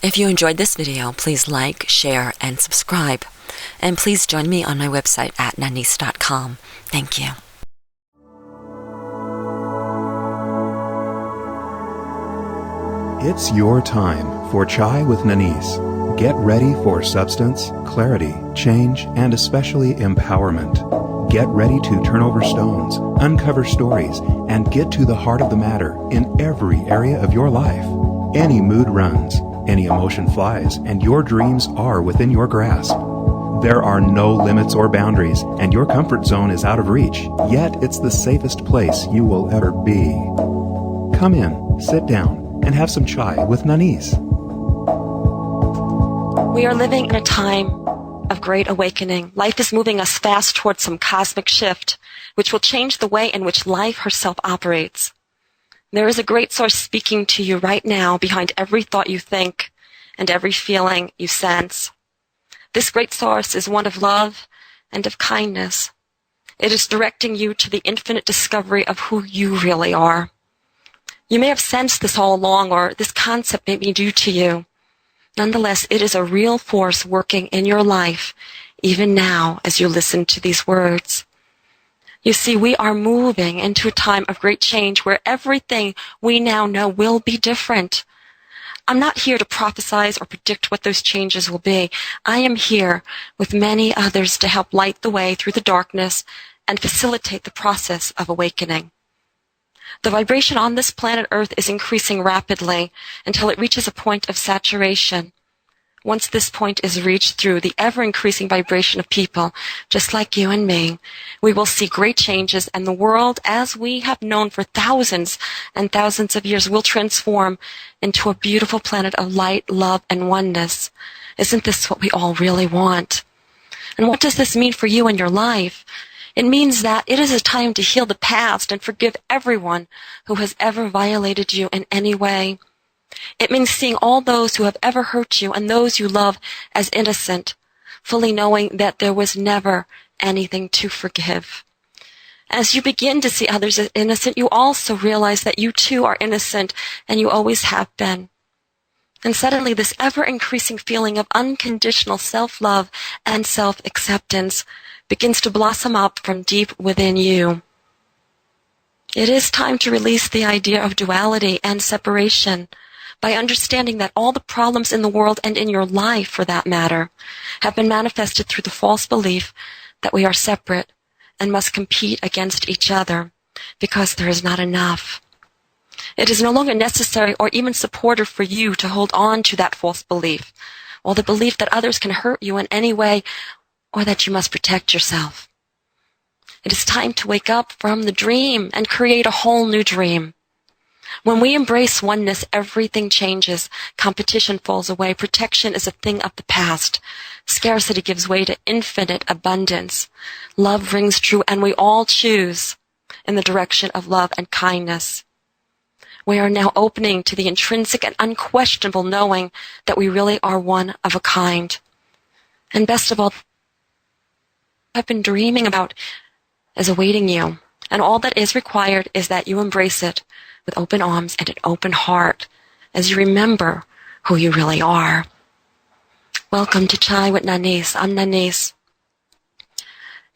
If you enjoyed this video, please like, share, and subscribe. And please join me on my website at nanice.com. Thank you. It's your time for Chai with Nanice. Get ready for substance, clarity, change, and especially empowerment. Get ready to turn over stones, uncover stories, and get to the heart of the matter in every area of your life. Any mood runs, any emotion flies, and your dreams are within your grasp. There are no limits or boundaries, and your comfort zone is out of reach, yet it's the safest place you will ever be. Come in, sit down, and have some chai with Nanice. We are living in a time of great awakening. Life is moving us fast towards some cosmic shift, which will change the way in which life herself operates. There is a great source speaking to you right now behind every thought you think and every feeling you sense. This great source is one of love and of kindness. It is directing you to the infinite discovery of who you really are. You may have sensed this all along, or this concept may be new to you. Nonetheless, it is a real force working in your life, even now as you listen to these words. You see, we are moving into a time of great change where everything we now know will be different. I'm not here to prophesize or predict what those changes will be. I am here with many others to help light the way through the darkness and facilitate the process of awakening. The vibration on this planet Earth is increasing rapidly until it reaches a point of saturation. Once this point is reached through the ever-increasing vibration of people, just like you and me, we will see great changes, and the world, as we have known for thousands and thousands of years, will transform into a beautiful planet of light, love, and oneness. Isn't this what we all really want? And what does this mean for you in your life? It means that it is a time to heal the past and forgive everyone who has ever violated you in any way. It means seeing all those who have ever hurt you and those you love as innocent, fully knowing that there was never anything to forgive. As you begin to see others as innocent, you also realize that you too are innocent, and you always have been. And suddenly this ever-increasing feeling of unconditional self-love and self-acceptance begins to blossom up from deep within you. It is time to release the idea of duality and separation by understanding that all the problems in the world, and in your life for that matter, have been manifested through the false belief that we are separate and must compete against each other because there is not enough. It is no longer necessary or even supportive for you to hold on to that false belief, or the belief that others can hurt you in any way, or that you must protect yourself. It is time to wake up from the dream and create a whole new dream. When we embrace oneness, everything changes. Competition falls away. Protection is a thing of the past. Scarcity gives way to infinite abundance. Love rings true, and we all choose in the direction of love and kindness. We are now opening to the intrinsic and unquestionable knowing that we really are one of a kind. And best of all, I've been dreaming about is awaiting you. And all that is required is that you embrace it with open arms and an open heart as you remember who you really are. Welcome to Chai with Nanice. I'm Nanice.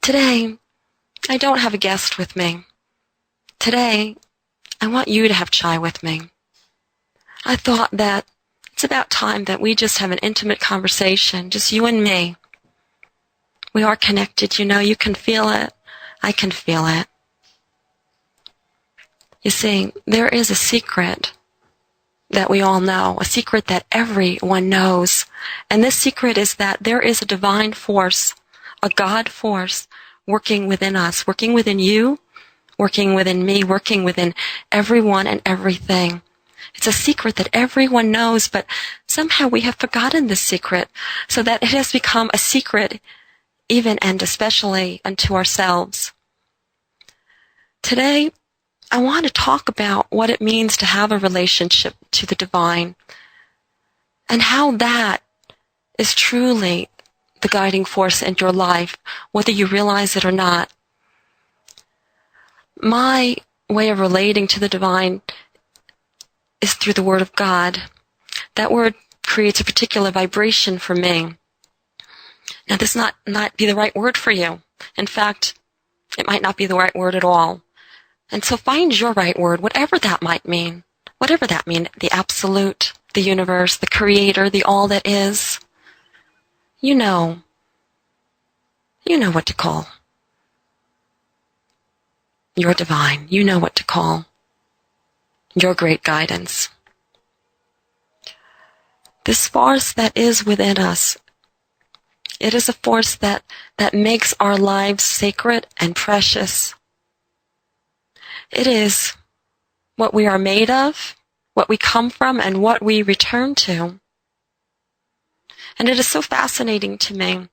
Today, I don't have a guest with me. Today, I want you to have chai with me. I thought that it's about time that we just have an intimate conversation, just you and me. We are connected, you know, you can feel it. I can feel it. You see, there is a secret that we all know, a secret that everyone knows. And this secret is that there is a divine force, a God force, working within us, working within you, working within me, working within everyone and everything. It's a secret that everyone knows, but somehow we have forgotten this secret, so that it has become a secret even and especially unto ourselves. Today, I want to talk about what it means to have a relationship to the divine, and how that is truly the guiding force in your life, whether you realize it or not. My way of relating to the divine is through the Word of God. That word creates a particular vibration for me. Now, this not be the right word for you. In fact, it might not be the right word at all. And so find your right word, whatever that might mean. Whatever that means, the absolute, the universe, the creator, the all that is. You know what to call. Your divine, you know what to call. Your great guidance. This force that is within us, it is a force that makes our lives sacred and precious. It is what we are made of, what we come from, and what we return to. And it is so fascinating to me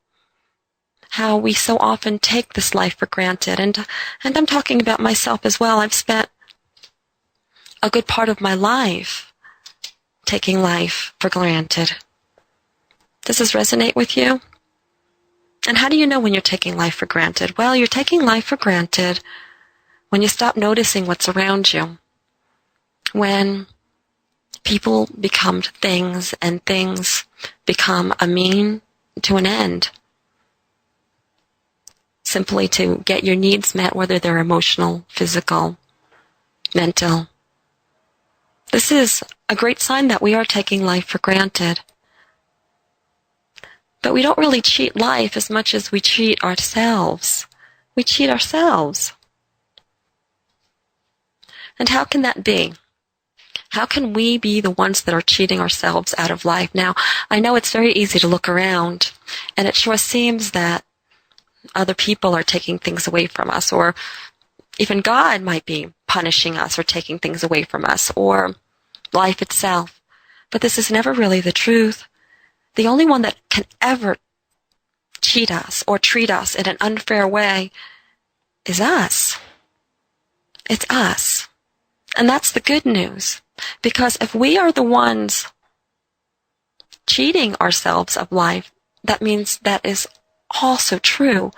how we so often take this life for granted. And I'm talking about myself as well. I've spent a good part of my life taking life for granted. Does this resonate with you? And how do you know when you're taking life for granted? Well, you're taking life for granted when you stop noticing what's around you. When people become things and things become a mean to an end. Simply to get your needs met, whether they're emotional, physical, mental. This is a great sign that we are taking life for granted. But we don't really cheat life as much as we cheat ourselves. We cheat ourselves. And how can that be? How can we be the ones that are cheating ourselves out of life? Now, I know it's very easy to look around, and it sure seems that other people are taking things away from us, or even God might be punishing us or taking things away from us, or life itself. But this is never really the truth. The only one that can ever cheat us or treat us in an unfair way is us. It's us. And that's the good news. Because if we are the ones cheating ourselves of life, that means that is also true,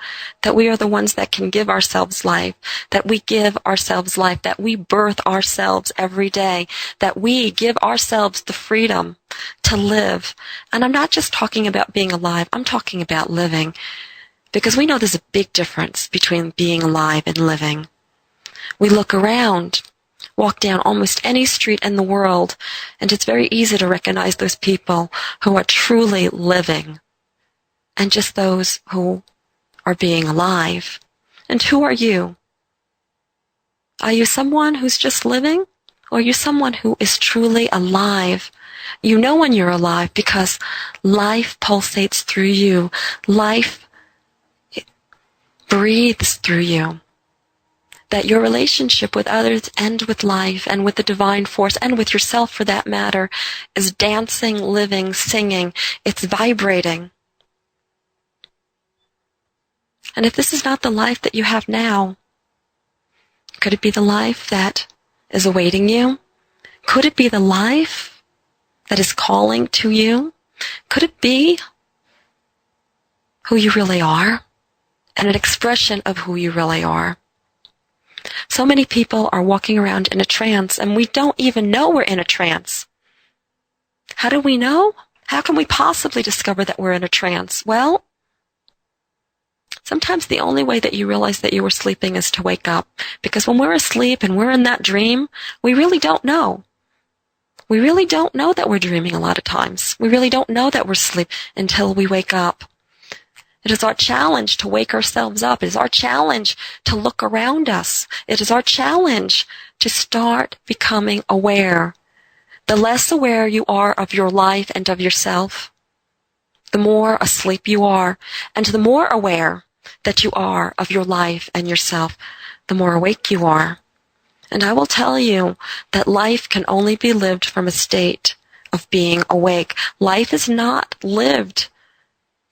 that we are the ones that can give ourselves life, that we give ourselves life, that we birth ourselves every day, that we give ourselves the freedom to live. And I'm not just talking about being alive, I'm talking about living. Because we know there's a big difference between being alive and living. We look around, walk down almost any street in the world, and it's very easy to recognize those people who are truly living, and just those who are being alive. And who are you? Are you someone who's just living? Or are you someone who is truly alive? You know when you're alive because life pulsates through you. Life breathes through you. That your relationship with others and with life and with the divine force and with yourself for that matter is dancing, living, singing. It's vibrating. And if this is not the life that you have now, could it be the life that is awaiting you? Could it be the life that is calling to you? Could it be who you really are and an expression of who you really are? So many people are walking around in a trance, and we don't even know we're in a trance. How do we know? How can we possibly discover that we're in a trance? Well, sometimes the only way that you realize that you were sleeping is to wake up. Because when we're asleep and we're in that dream, we really don't know. We really don't know that we're dreaming a lot of times. We really don't know that we're asleep until we wake up. It is our challenge to wake ourselves up. It is our challenge to look around us. It is our challenge to start becoming aware. The less aware you are of your life and of yourself, the more asleep you are. And the more aware that you are of your life and yourself, the more awake you are. And I will tell you that life can only be lived from a state of being awake. Life is not lived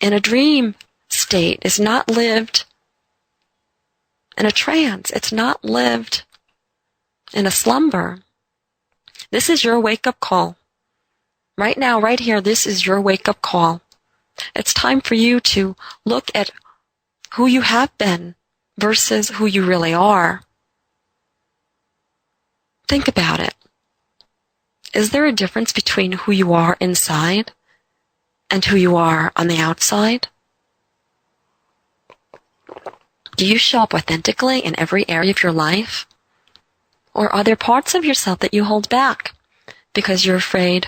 in a dream state. It's not lived in a trance. It's not lived in a slumber. This is your wake-up call. Right now, right here, this is your wake-up call. It's time for you to look at who you have been versus who you really are. Think about it. Is there a difference between who you are inside and who you are on the outside? Do you show up authentically in every area of your life? Or are there parts of yourself that you hold back because you're afraid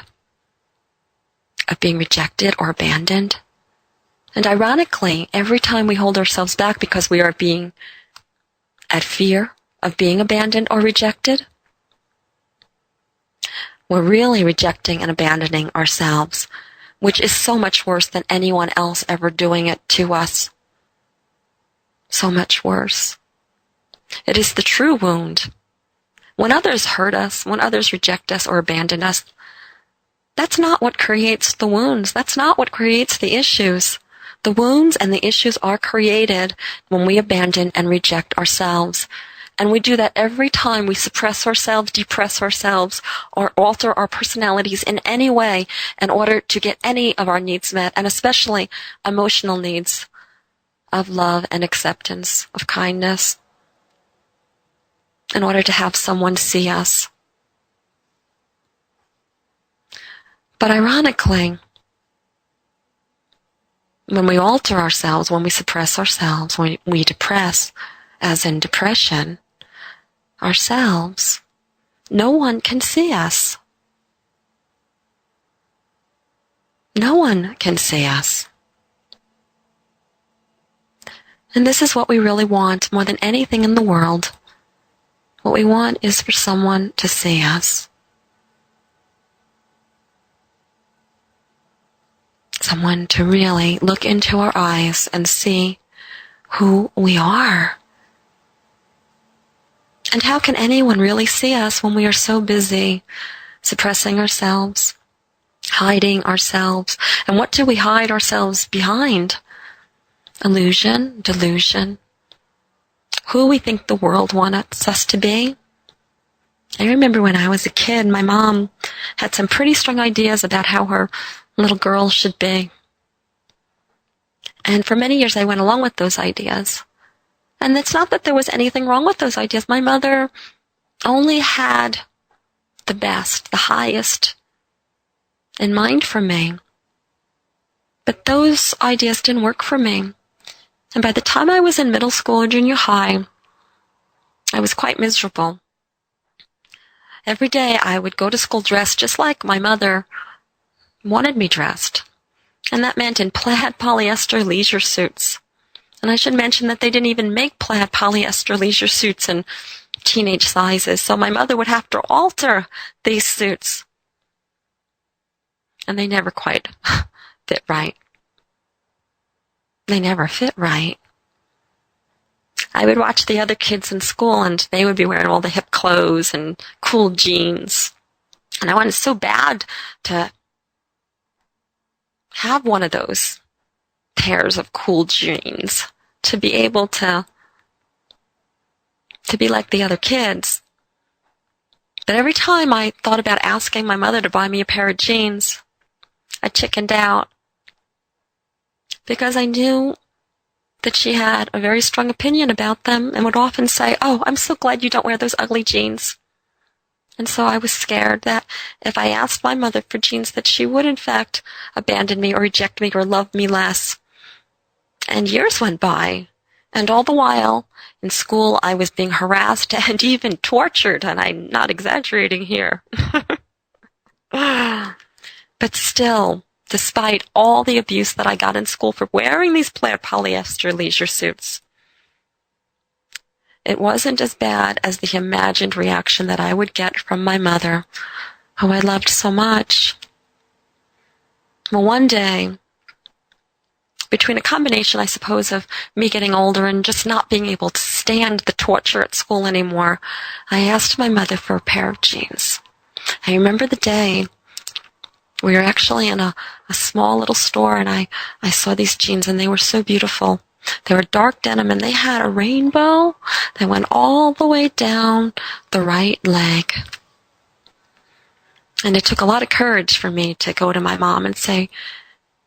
of being rejected or abandoned? And ironically, every time we hold ourselves back because we are being at fear of being abandoned or rejected, we're really rejecting and abandoning ourselves, which is so much worse than anyone else ever doing it to us. So much worse. It is the true wound. When others hurt us, when others reject us or abandon us, that's not what creates the wounds. That's not what creates the issues. The wounds and the issues are created when we abandon and reject ourselves. And we do that every time we suppress ourselves, depress ourselves, or alter our personalities in any way in order to get any of our needs met, and especially emotional needs of love and acceptance, of kindness, in order to have someone see us. But ironically, when we alter ourselves, when we suppress ourselves, when we depress, as in depression, ourselves, no one can see us. No one can see us. And this is what we really want more than anything in the world. What we want is for someone to see us. Someone to really look into our eyes and see who we are. And how can anyone really see us when we are so busy suppressing ourselves, hiding ourselves? And what do we hide ourselves behind? Illusion, delusion. Who we think the world wants us to be. I remember when I was a kid, my mom had some pretty strong ideas about how her little girl should be. And for many years I went along with those ideas. And it's not that there was anything wrong with those ideas. My mother only had the best, the highest in mind for me. But those ideas didn't work for me. And by the time I was in middle school or junior high, I was quite miserable. Every day I would go to school dressed just like my mother wanted me dressed. And that meant in plaid polyester leisure suits. And I should mention that they didn't even make plaid polyester leisure suits in teenage sizes, so my mother would have to alter these suits. And they never quite fit right. They never fit right. I would watch the other kids in school, and they would be wearing all the hip clothes and cool jeans. And I wanted so bad to have one of those pairs of cool jeans, to be able to be like the other kids. But every time I thought about asking my mother to buy me a pair of jeans, I chickened out, because I knew that she had a very strong opinion about them and would often say, "Oh, I'm so glad you don't wear those ugly jeans." And so I was scared that if I asked my mother for jeans, that she would in fact abandon me or reject me or love me less. And years went by, and all the while in school I was being harassed and even tortured, and I'm not exaggerating here. But still, despite all the abuse that I got in school for wearing these plaid polyester leisure suits, it wasn't as bad as the imagined reaction that I would get from my mother, who I loved so much. Well, one day, between a combination, I suppose, of me getting older and just not being able to stand the torture at school anymore, I asked my mother for a pair of jeans. I remember the day. We were actually in a small little store, and I saw these jeans, and they were so beautiful. They were dark denim, and they had a rainbow that went all the way down the right leg. And it took a lot of courage for me to go to my mom and say,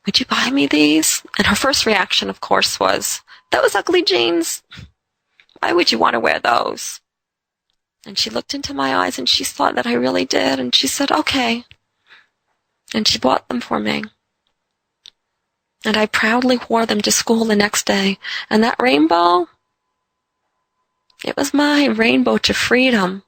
"Would you buy me these?" And her first reaction, of course, was, "Those ugly jeans? Why would you want to wear those?" And she looked into my eyes, and she saw that I really did, and she said, "Okay." And she bought them for me. And I proudly wore them to school the next day. And that rainbow, it was my rainbow to freedom.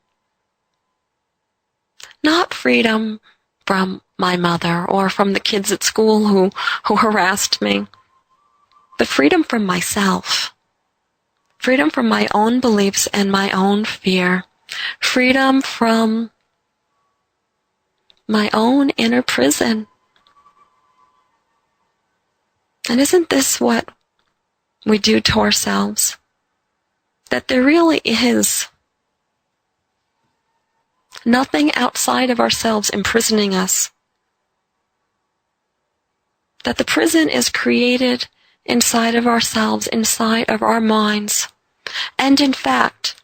Not freedom from my mother or from the kids at school who harassed me, but freedom from myself. Freedom from my own beliefs and my own fear. Freedom from my own inner prison. And isn't this what we do to ourselves? That there really is nothing outside of ourselves imprisoning us. That the prison is created inside of ourselves, inside of our minds. And in fact,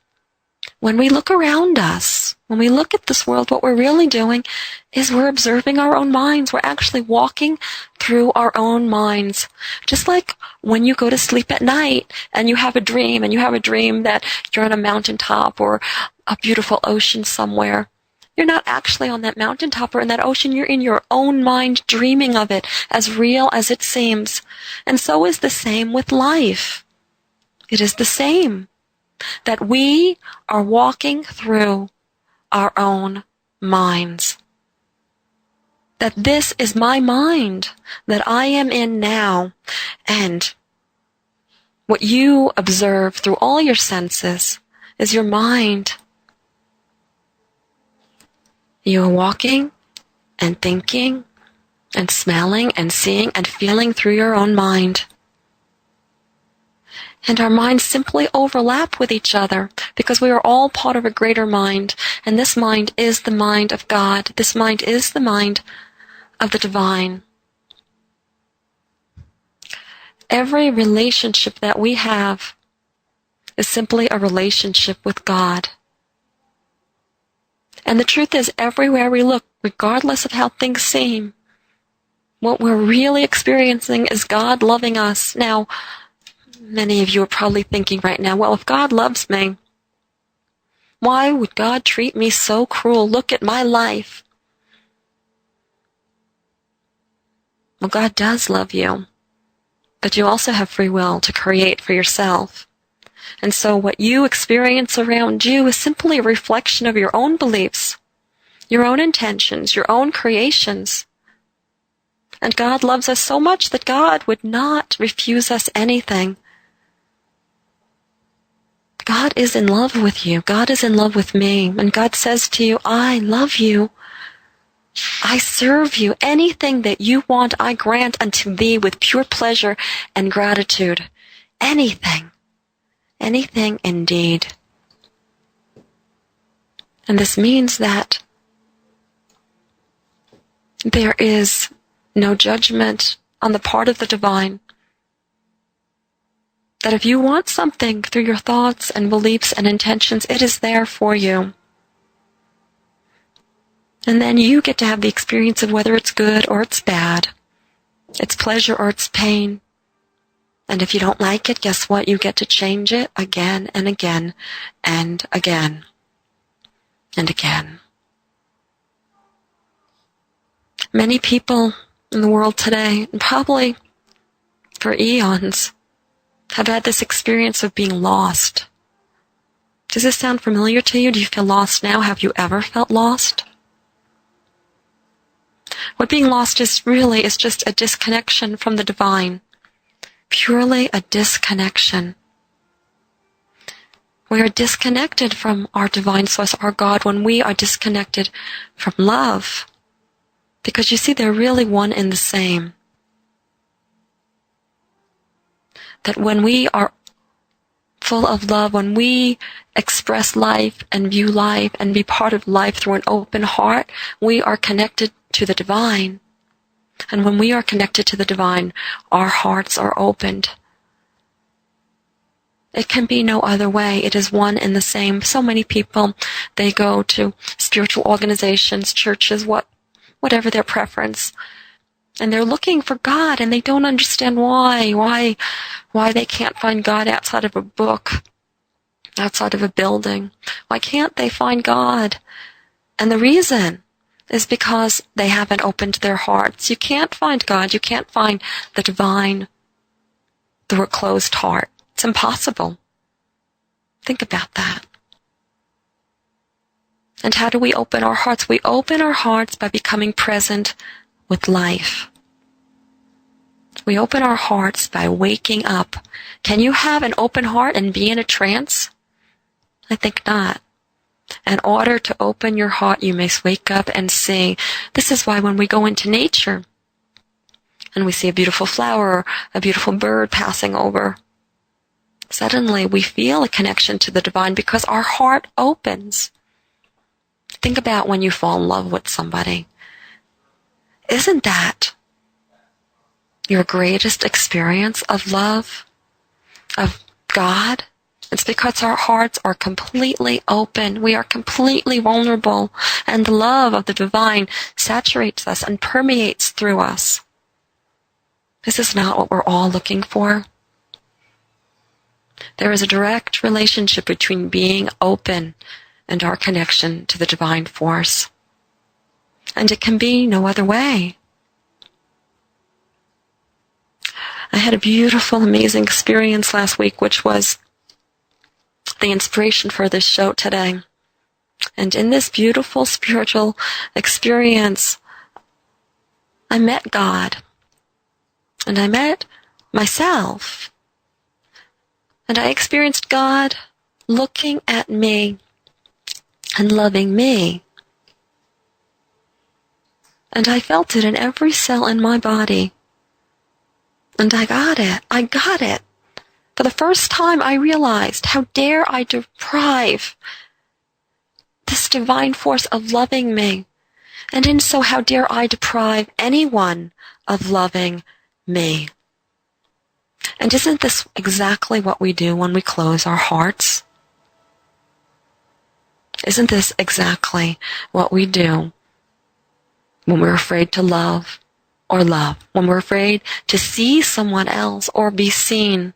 when we look around us, when we look at this world, what we're really doing is we're observing our own minds. We're actually walking through our own minds. Just like when you go to sleep at night and you have a dream, that you're on a mountaintop or a beautiful ocean somewhere. You're not actually on that mountaintop or in that ocean. You're in your own mind dreaming of it, as real as it seems. And so is the same with life. It is the same. That we are walking through our own minds. That this is my mind that I am in now. And what you observe through all your senses is your mind. You are walking and thinking and smelling and seeing and feeling through your own mind. And our minds simply overlap with each other because we are all part of a greater mind. And this mind is the mind of God. This mind is the mind of the divine. Every relationship that we have is simply a relationship with God. And the truth is, everywhere we look, regardless of how things seem, what we're really experiencing is God loving us. Now, many of you are probably thinking right now, well, if God loves me, why would God treat me so cruel? Look at my life. Well, God does love you, but you also have free will to create for yourself. And so what you experience around you is simply a reflection of your own beliefs, your own intentions, your own creations. And God loves us so much that God would not refuse us anything. God is in love with you. God is in love with me. And God says to you, I love you. I serve you. Anything that you want, I grant unto thee with pure pleasure and gratitude. Anything. Anything indeed. And this means that there is no judgment on the part of the divine. That if you want something through your thoughts and beliefs and intentions, it is there for you. And then you get to have the experience of whether it's good or it's bad. It's pleasure or it's pain. And if you don't like it, guess what? You get to change it again and again and again and again. Many people in the world today, and probably for eons, have had this experience of being lost. Does this sound familiar to you? Do you feel lost now? Have you ever felt lost? What being lost is just a disconnection from the divine. Purely a disconnection. We are disconnected from our divine source, our God, when we are disconnected from love. Because you see, they're really one and the same. That when we are full of love, when we express life and view life and be part of life through an open heart, we are connected to the divine. And when we are connected to the divine, our hearts are opened. It can be no other way. It is one and the same. So many people, they go to spiritual organizations, churches, whatever their preference. And they're looking for God, and they don't understand why they can't find God outside of a book, outside of a building. Why can't they find God? And the reason is because they haven't opened their hearts. You can't find God, you can't find the divine through a closed heart. It's impossible. Think about that. And how do we open our hearts? We open our hearts by becoming present with life. We open our hearts by waking up. Can you have an open heart and be in a trance? I think not. In order to open your heart, you must wake up and see. This is why when we go into nature and we see a beautiful flower or a beautiful bird passing over, suddenly we feel a connection to the divine because our heart opens. Think about when you fall in love with somebody. Isn't that your greatest experience of love, of God? It's because our hearts are completely open. We are completely vulnerable, and the love of the divine saturates us and permeates through us. This is not what we're all looking for. There is a direct relationship between being open and our connection to the divine force. And it can be no other way. I had a beautiful, amazing experience last week, which was the inspiration for this show today. And in this beautiful spiritual experience, I met God. And I met myself. And I experienced God looking at me and loving me. And I felt it in every cell in my body. And I got it. I got it. For the first time, I realized, how dare I deprive this divine force of loving me? And in so, how dare I deprive anyone of loving me? And isn't this exactly what we do when we close our hearts? Isn't this exactly what we do when we're afraid to love or love? When we're afraid to see someone else or be seen?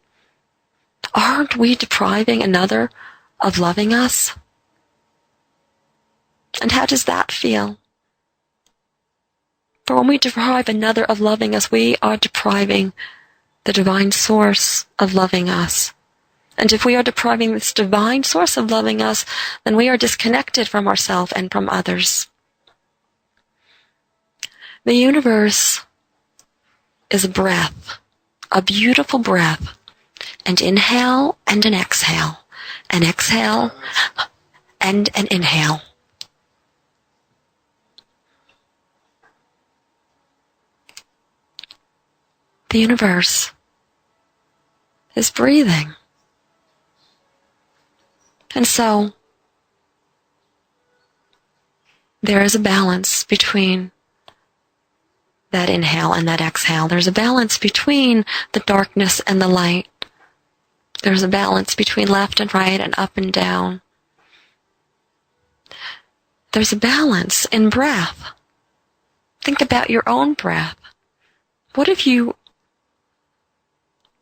Aren't we depriving another of loving us? And how does that feel? For when we deprive another of loving us, we are depriving the divine source of loving us. And if we are depriving this divine source of loving us, then we are disconnected from ourselves and from others. The universe is a breath, a beautiful breath. An inhale and an exhale and an inhale. The universe is breathing. And so, there is a balance between that inhale and that exhale. There's a balance between the darkness and the light. There's a balance between left and right and up and down. There's a balance in breath. Think about your own breath. What if you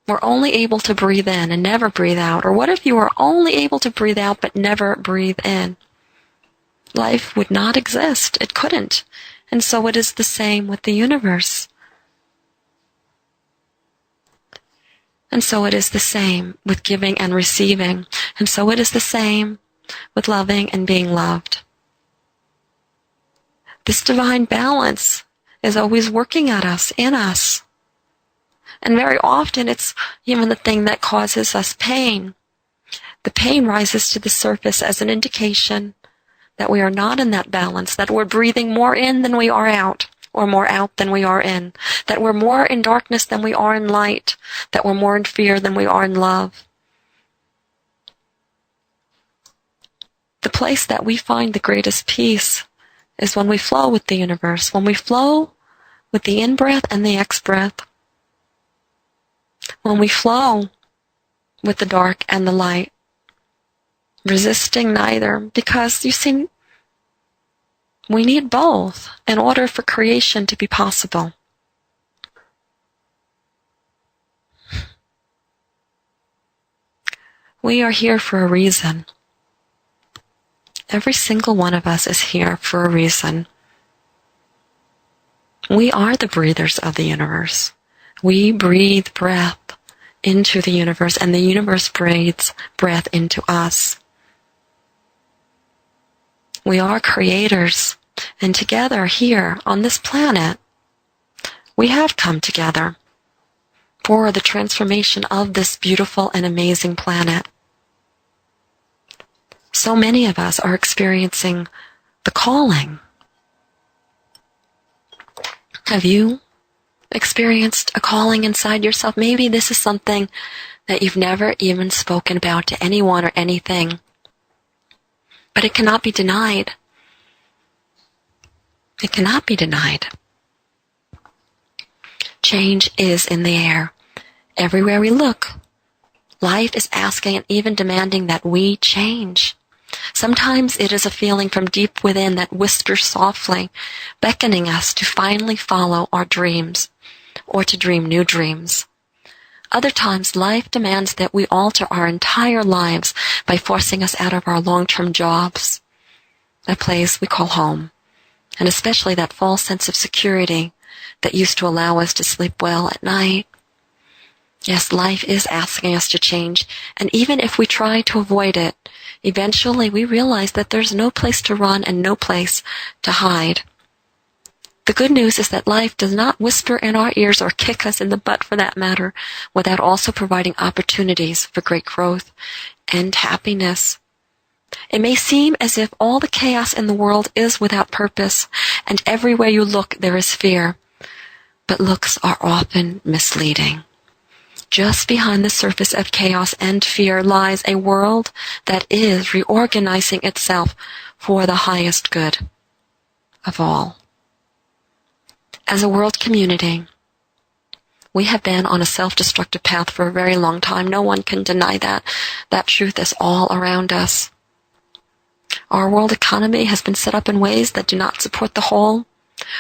were only able to breathe in and never breathe out? Or what if you were only able to breathe out but never breathe in? Life would not exist. It couldn't. And so it is the same with the universe. And so it is the same with giving and receiving. And so it is the same with loving and being loved. This divine balance is always working at us, in us. And very often it's even the thing that causes us pain. The pain rises to the surface as an indication that we are not in that balance, that we're breathing more in than we are out, or more out than we are in, that we're more in darkness than we are in light, that we're more in fear than we are in love. The place that we find the greatest peace is when we flow with the universe, when we flow with the in-breath and the ex-breath, when we flow with the dark and the light, resisting neither, because you see, we need both in order for creation to be possible. We are here for a reason. Every single one of us is here for a reason. We are the breathers of the universe. We breathe breath into the universe, and the universe breathes breath into us. We are creators, and together here on this planet, we have come together for the transformation of this beautiful and amazing planet. So many of us are experiencing the calling. Have you experienced a calling inside yourself? Maybe this is something that you've never even spoken about to anyone or anything. But it cannot be denied. It cannot be denied. Change is in the air. Everywhere we look, life is asking and even demanding that we change. Sometimes it is a feeling from deep within that whispers softly, beckoning us to finally follow our dreams or to dream new dreams. Other times, life demands that we alter our entire lives by forcing us out of our long-term jobs, that place we call home, and especially that false sense of security that used to allow us to sleep well at night. Yes, life is asking us to change, and even if we try to avoid it, eventually we realize that there's no place to run and no place to hide. The good news is that life does not whisper in our ears or kick us in the butt for that matter, without also providing opportunities for great growth and happiness. It may seem as if all the chaos in the world is without purpose, and everywhere you look there is fear, but looks are often misleading. Just behind the surface of chaos and fear lies a world that is reorganizing itself for the highest good of all. As a world community, we have been on a self-destructive path for a very long time. No one can deny that. That truth is all around us. Our world economy has been set up in ways that do not support the whole.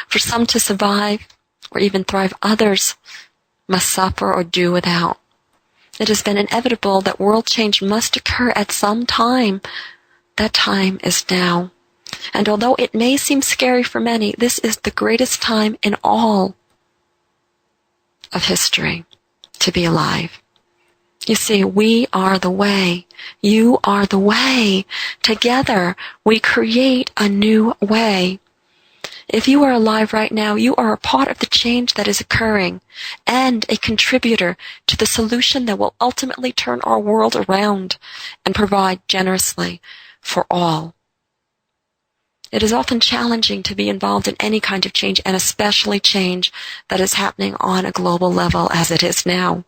For some to survive or even thrive, others must suffer or do without. It has been inevitable that world change must occur at some time. That time is now. And although it may seem scary for many, this is the greatest time in all of history to be alive. You see, we are the way. You are the way. Together, we create a new way. If you are alive right now, you are a part of the change that is occurring and a contributor to the solution that will ultimately turn our world around and provide generously for all. It is often challenging to be involved in any kind of change, and especially change that is happening on a global level as it is now,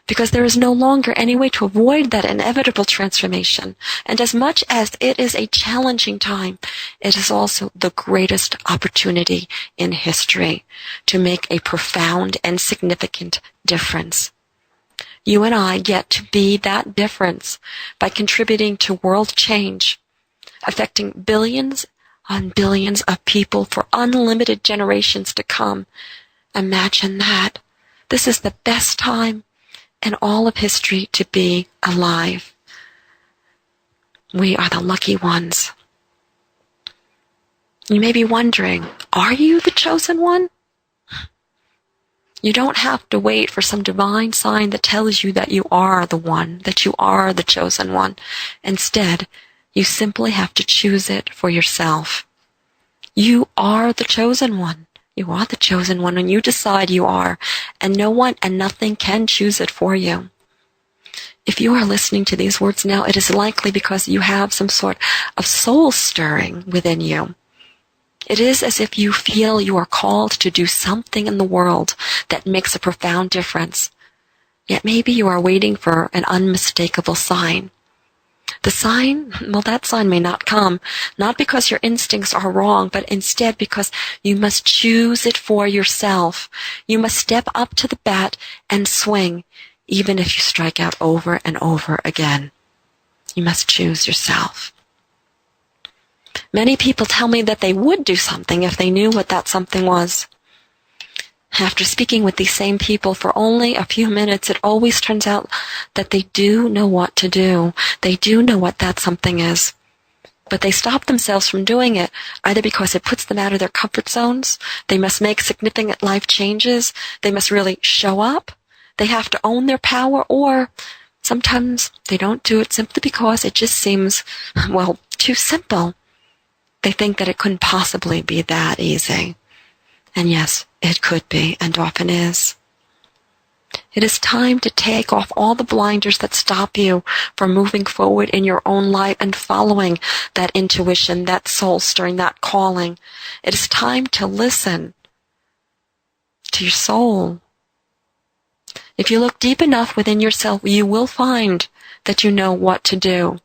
because there is no longer any way to avoid that inevitable transformation. And as much as it is a challenging time, it is also the greatest opportunity in history to make a profound and significant difference. You and I get to be that difference by contributing to world change, affecting billions on billions of people for unlimited generations to come. Imagine that. This is the best time in all of history to be alive. We are the lucky ones. You may be wondering, are you the chosen one? You don't have to wait for some divine sign that tells you that you are the one, that you are the chosen one. Instead, you simply have to choose it for yourself. You are the chosen one. You are the chosen one when you decide you are, and no one and nothing can choose it for you. If you are listening to these words now, it is likely because you have some sort of soul stirring within you. It is as if you feel you are called to do something in the world that makes a profound difference. Yet maybe you are waiting for an unmistakable sign. The sign, well, that sign may not come, not because your instincts are wrong, but instead because you must choose it for yourself. You must step up to the bat and swing, even if you strike out over and over again. You must choose yourself. Many people tell me that they would do something if they knew what that something was. After speaking with these same people for only a few minutes, it always turns out that they do know what to do. They do know what that something is. But they stop themselves from doing it either because it puts them out of their comfort zones, they must make significant life changes, they must really show up, they have to own their power, or sometimes they don't do it simply because it just seems, well, too simple. They think that it couldn't possibly be that easy. And yes, it could be, and often is. It is time to take off all the blinders that stop you from moving forward in your own life and following that intuition, that soul stirring, that calling. It is time to listen to your soul. If you look deep enough within yourself, you will find that you know what to do.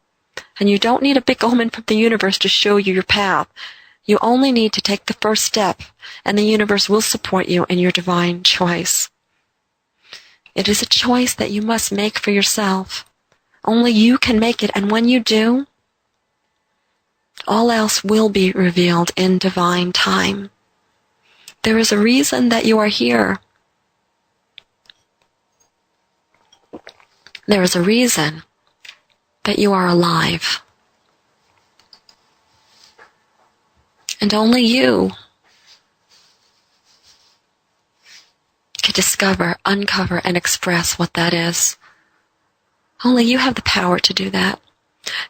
And you don't need a big omen from the universe to show you your path. You only need to take the first step, and the universe will support you in your divine choice. It is a choice that you must make for yourself. Only you can make it, and when you do, all else will be revealed in divine time. There is a reason that you are here. There is a reason that you are alive. And only you can discover, uncover, and express what that is. Only you have the power to do that.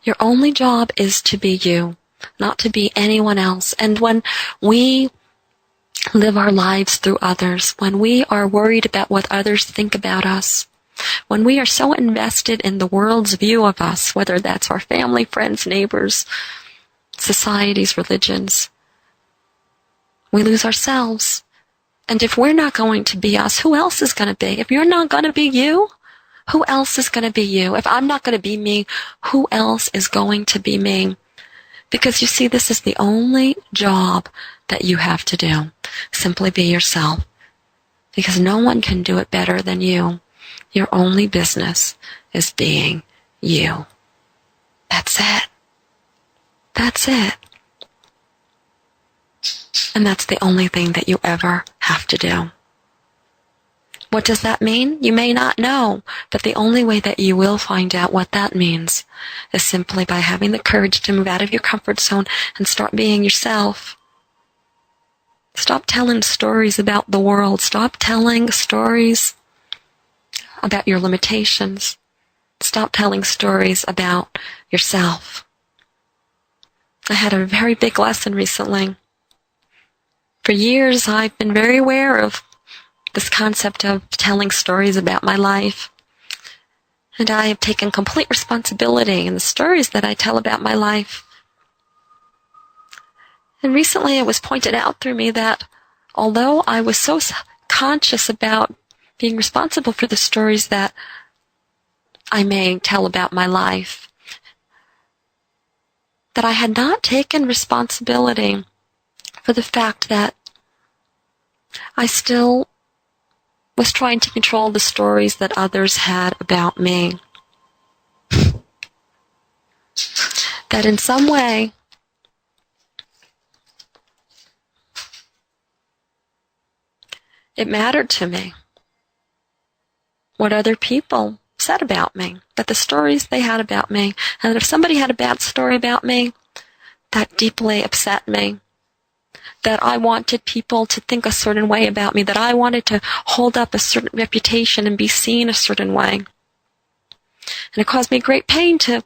Your only job is to be you, not to be anyone else. And when we live our lives through others, when we are worried about what others think about us, when we are so invested in the world's view of us, whether that's our family, friends, neighbors, societies, religions, we lose ourselves. And if we're not going to be us, who else is going to be? If you're not going to be you, who else is going to be you? If I'm not going to be me, who else is going to be me? Because you see, this is the only job that you have to do. Simply be yourself. Because no one can do it better than you. Your only business is being you. That's it. That's it. And that's the only thing that you ever have to do. What does that mean? You may not know, but the only way that you will find out what that means is simply by having the courage to move out of your comfort zone and start being yourself. Stop telling stories about the world. Stop telling stories about your limitations. Stop telling stories about yourself. I had a very big lesson recently. For years, I've been very aware of this concept of telling stories about my life. And I have taken complete responsibility in the stories that I tell about my life. And recently it was pointed out through me that although I was so conscious about being responsible for the stories that I may tell about my life, that I had not taken responsibility for the fact that I still was trying to control the stories that others had about me. That in some way, it mattered to me what other people said about me, that the stories they had about me, and that if somebody had a bad story about me, that deeply upset me, that I wanted people to think a certain way about me, that I wanted to hold up a certain reputation and be seen a certain way. And it caused me great pain to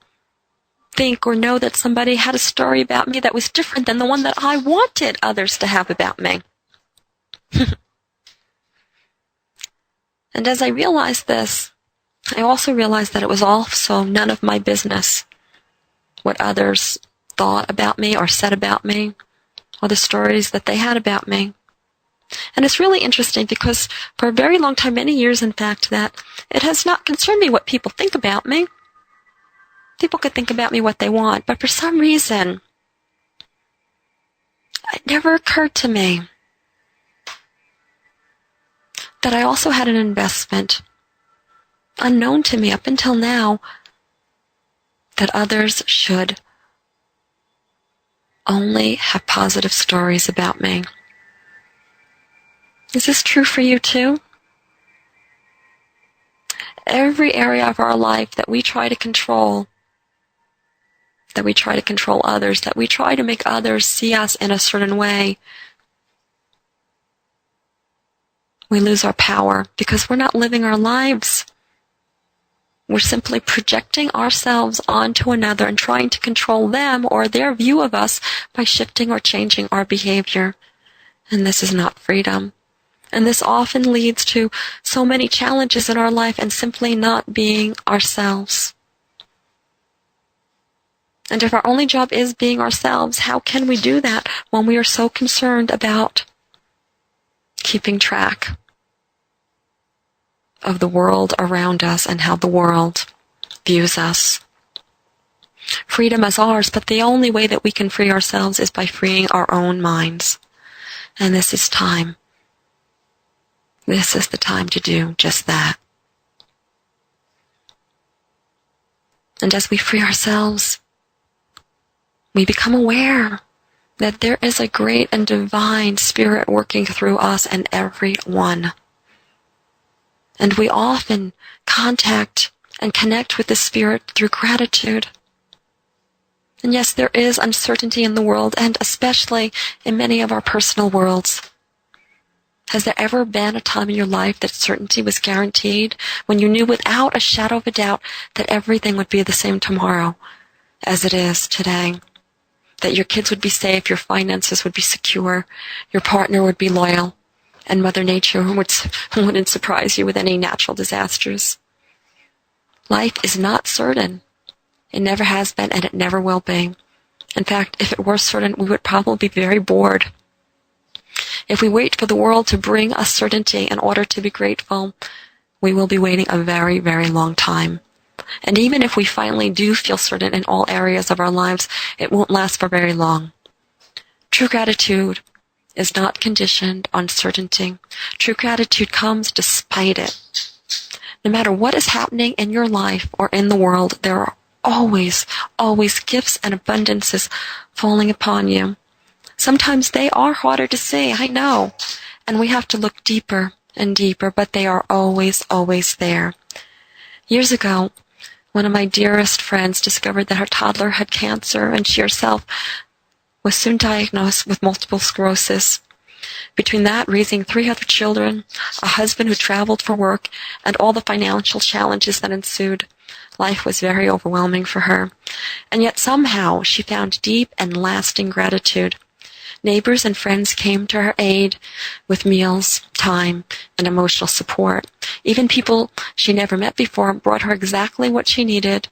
think or know that somebody had a story about me that was different than the one that I wanted others to have about me. And as I realized this, I also realized that it was also none of my business what others thought about me or said about me, or the stories that they had about me. And it's really interesting because for a very long time, many years in fact, that it has not concerned me what people think about me. People could think about me what they want, but for some reason, it never occurred to me that I also had an investment, unknown to me up until now, that others should only have positive stories about me. Is this true for you too? Every area of our life that we try to control, that we try to control others, that we try to make others see us in a certain way, we lose our power because we're not living our lives. We're simply projecting ourselves onto another and trying to control them or their view of us by shifting or changing our behavior. And this is not freedom. And this often leads to so many challenges in our life and simply not being ourselves. And if our only job is being ourselves, how can we do that when we are so concerned about keeping track of the world around us and how the world views us? Freedom is ours, but the only way that we can free ourselves is by freeing our own minds. And this is time. This is the time to do just that. And as we free ourselves, we become aware that there is a great and divine spirit working through us and everyone. And we often contact and connect with the spirit through gratitude. And yes, there is uncertainty in the world, and especially in many of our personal worlds. Has there ever been a time in your life that certainty was guaranteed, when you knew without a shadow of a doubt that everything would be the same tomorrow as it is today? That your kids would be safe, your finances would be secure, your partner would be loyal, and Mother Nature wouldn't surprise you with any natural disasters? Life is not certain. It never has been, and it never will be. In fact, if it were certain, we would probably be very bored. If we wait for the world to bring us certainty in order to be grateful, we will be waiting a very, very long time. And even if we finally do feel certain in all areas of our lives, it won't last for very long. True gratitude is not conditioned on certainty. True gratitude comes despite it. No matter what is happening in your life or in the world, there are always, always gifts and abundances falling upon you. Sometimes they are harder to see, I know, and we have to look deeper and deeper, but they are always, always there. Years ago, one of my dearest friends discovered that her toddler had cancer, and she herself was soon diagnosed with multiple sclerosis. Between that, raising 3 other children, a husband who traveled for work, and all the financial challenges that ensued, life was very overwhelming for her. And yet somehow she found deep and lasting gratitude. Neighbors and friends came to her aid with meals, time, and emotional support. Even people she never met before brought her exactly what she needed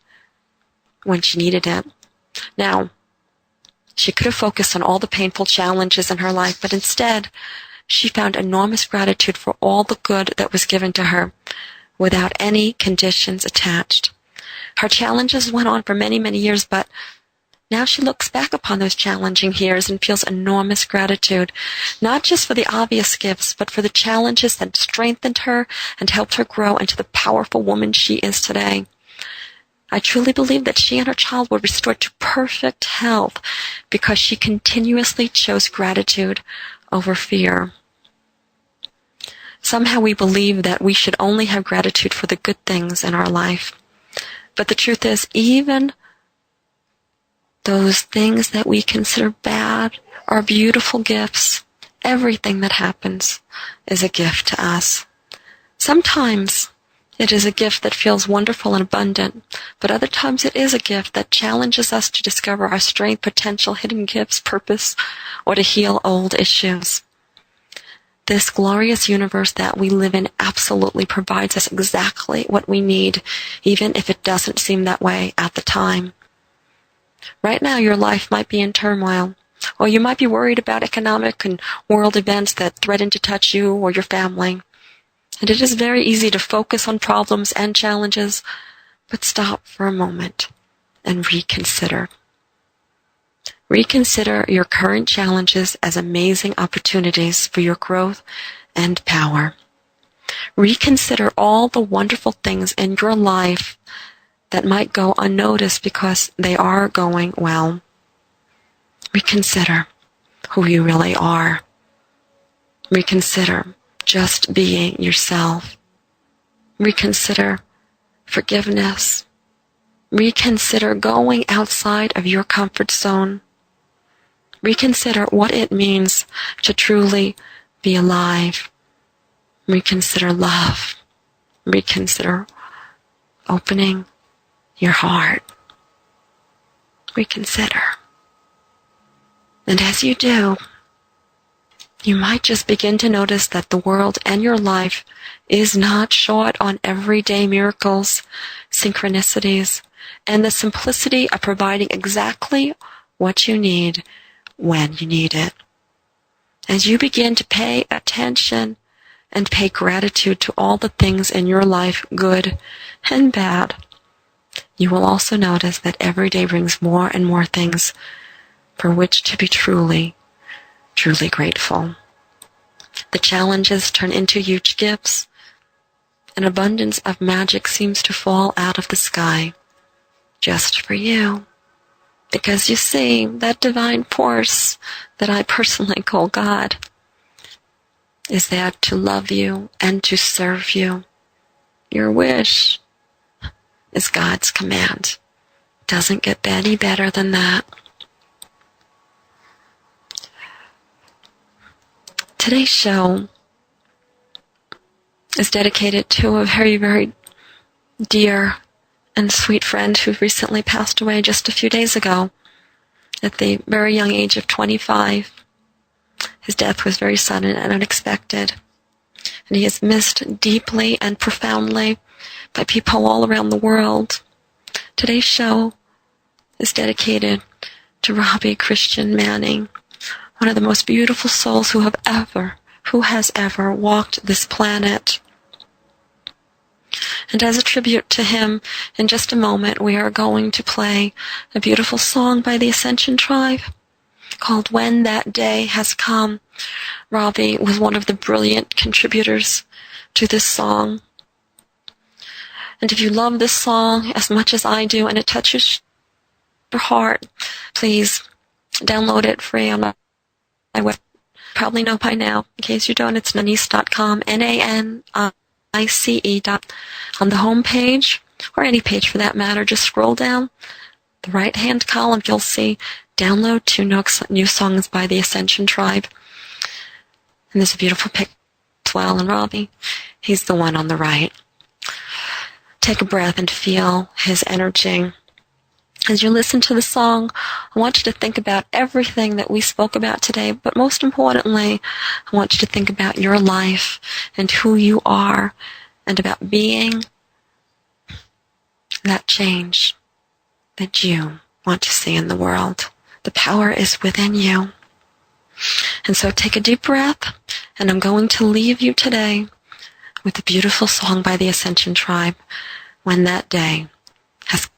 when she needed it. Now, she could have focused on all the painful challenges in her life, but instead, she found enormous gratitude for all the good that was given to her, without any conditions attached. Her challenges went on for many, many years, but now she looks back upon those challenging years and feels enormous gratitude, not just for the obvious gifts, but for the challenges that strengthened her and helped her grow into the powerful woman she is today. I truly believe that she and her child were restored to perfect health because she continuously chose gratitude over fear. Somehow we believe that we should only have gratitude for the good things in our life. But the truth is, even those things that we consider bad are beautiful gifts. Everything that happens is a gift to us. Sometimes it is a gift that feels wonderful and abundant, but other times it is a gift that challenges us to discover our strength, potential, hidden gifts, purpose, or to heal old issues. This glorious universe that we live in absolutely provides us exactly what we need, even if it doesn't seem that way at the time. Right now, your life might be in turmoil, or you might be worried about economic and world events that threaten to touch you or your family. And it is very easy to focus on problems and challenges, but stop for a moment and reconsider. Reconsider your current challenges as amazing opportunities for your growth and power. Reconsider all the wonderful things in your life that might go unnoticed because they are going well. Reconsider who you really are. Reconsider just being yourself. Reconsider forgiveness. reconsider going outside of your comfort zone. Reconsider what it means to truly be alive. Reconsider love. Reconsider opening your heart. Reconsider. And as you do, you might just begin to notice that the world and your life is not short on everyday miracles, synchronicities, and the simplicity of providing exactly what you need when you need it. As you begin to pay attention and pay gratitude to all the things in your life, good and bad, you will also notice that every day brings more and more things for which to be truly, truly grateful. The challenges turn into huge gifts. An abundance of magic seems to fall out of the sky just for you. Because you see, that divine force that I personally call God is there to love you and to serve you. Your wish is God's command. Doesn't get any better than that. Today's show is dedicated to a very, very dear and sweet friend who recently passed away just a few days ago at the very young age of 25. His death was very sudden and unexpected, and he is missed deeply and profoundly by people all around the world. Today's show is dedicated to Robbie Christian Manning, one of the most beautiful souls who has ever walked this planet. And as a tribute to him, in just a moment, we are going to play a beautiful song by the Ascension Tribe called When That Day Has Come. Robbie was one of the brilliant contributors to this song. And if you love this song as much as I do and it touches your heart, please download it free on my website. Probably know by now. In case you don't, it's nanice.com, Nanice. On the home page, or any page for that matter, just scroll down the right-hand column. You'll see download 2 new songs by the Ascension Tribe. And there's a beautiful pic as well. And Robbie, he's the one on the right. Take a breath and feel his energy. As you listen to the song, I want you to think about everything that we spoke about today, but most importantly, I want you to think about your life and who you are and about being that change that you want to see in the world. The power is within you. And so take a deep breath, and I'm going to leave you today with a beautiful song by the Ascension Tribe, When That Day Has Come.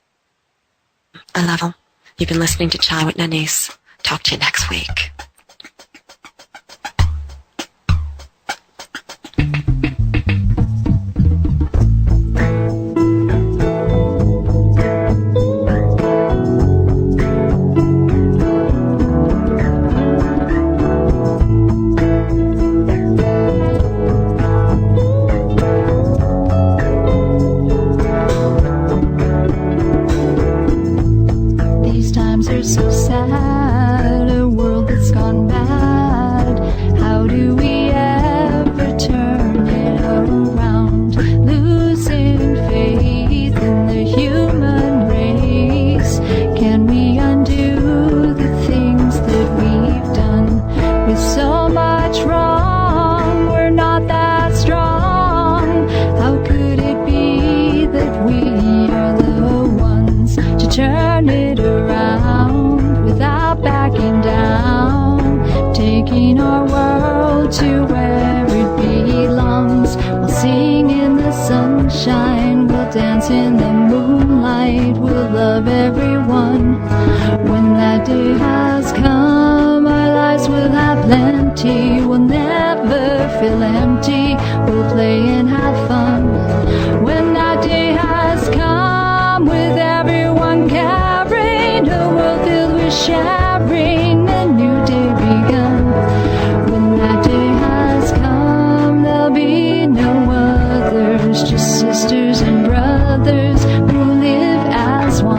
I love you. You've been listening to Chai with Nanice. Talk to you next week. So sad, a world that's gone bad. How do we ever turn it around? Losing faith in the human race. Can we undo the things that we've done? With so much wrong, we're not that strong. How could it be that we are the ones to turn it around? Without backing down, taking our world to where it belongs. We'll sing in the sunshine, we'll dance in the moonlight, we'll love everyone. When that day has come, our lives will have plenty. We'll never feel empty, we'll play and have fun. When that day has come, with everyone carrying a world filled with sharing, a new day begun. When that day has come, there'll be no others, just sisters and brothers who live as one.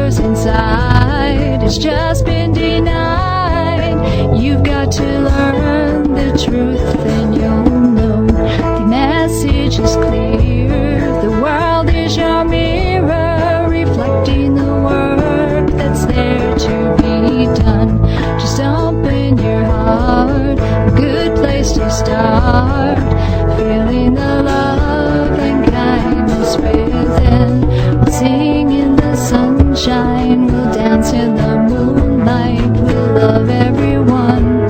yours inside has just been denied. You've got to learn the truth, then you'll know the message is clear. The world is your mirror, reflecting the work that's there to be done. Just open your heart, a good place to start, feeling the love and kindness within. We'll sing in the sunshine, we'll dance in the moonlight, we'll love everyone.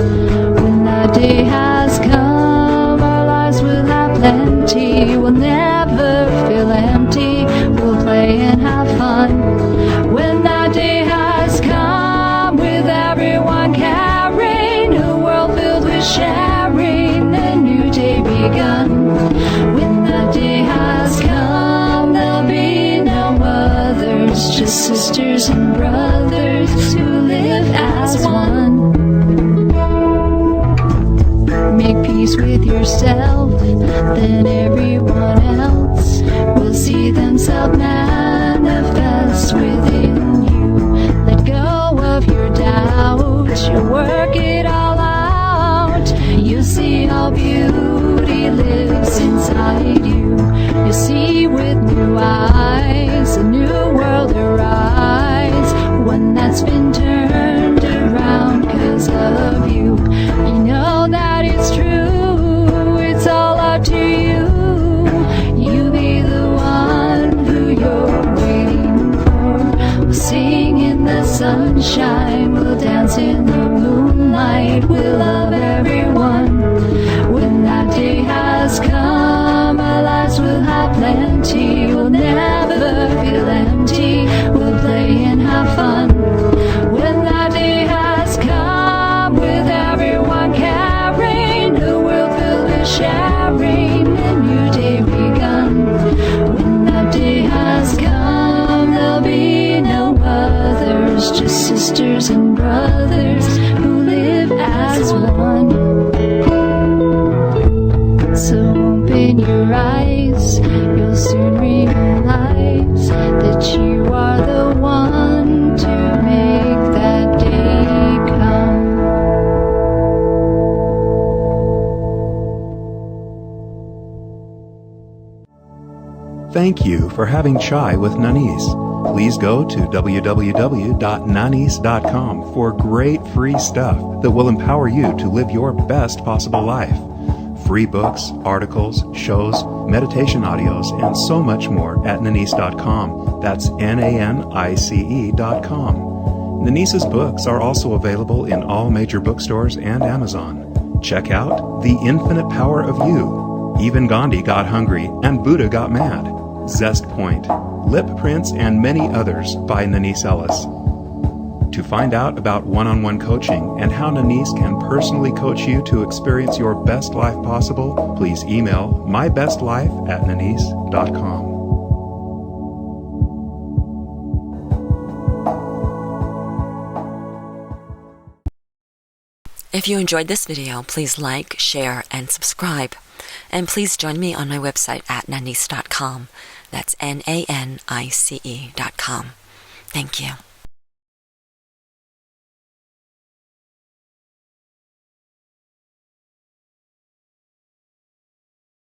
When that day has come, our lives will have plenty, we'll never feel empty, we'll play and have fun. When that day has come, with everyone caring, a world filled with sharing, a new day begun. When that day has come, there'll be no others, just sisters and brothers who live as one. Make peace with yourself, then everyone else will see themselves manifest within you. Let go of your doubt, you'll work it all out. You'll see how beauty lives inside you. You'll see with new eyes, a new world arise, one that's been turned around 'cause of you. You know that it's true, it's all up to you. You be the one who you're waiting for. We'll sing in the sunshine, we'll dance in the moonlight, we'll love everyone. When that day has come, our lives will have plenty, we'll never feel empty, we'll play and have fun. When that day has come, with everyone caring, a world filled with sharing, a new day begun. When that day has come, there'll be no others, just sisters and brothers who live as one. So open your eyes, you'll soon realize that you are the one to make that day come. Thank you for having chai with Nanice. Please go to www.nanice.com for great free stuff that will empower you to live your best possible life. Free books, articles, shows, meditation audios, and so much more at Nanice.com. That's Nanice.com. Nanice's books are also available in all major bookstores and Amazon. Check out The Infinite Power of You, Even Gandhi Got Hungry and Buddha Got Mad, Zest Point, Lip Prints, and many others by Nanice Ellis. To find out about one-on-one coaching and how Nanice can personally coach you to experience your best life possible, please email mybestlife@nanice.com. If you enjoyed this video, please like, share, and subscribe. And please join me on my website at nanice.com. That's Nanice.com. Thank you.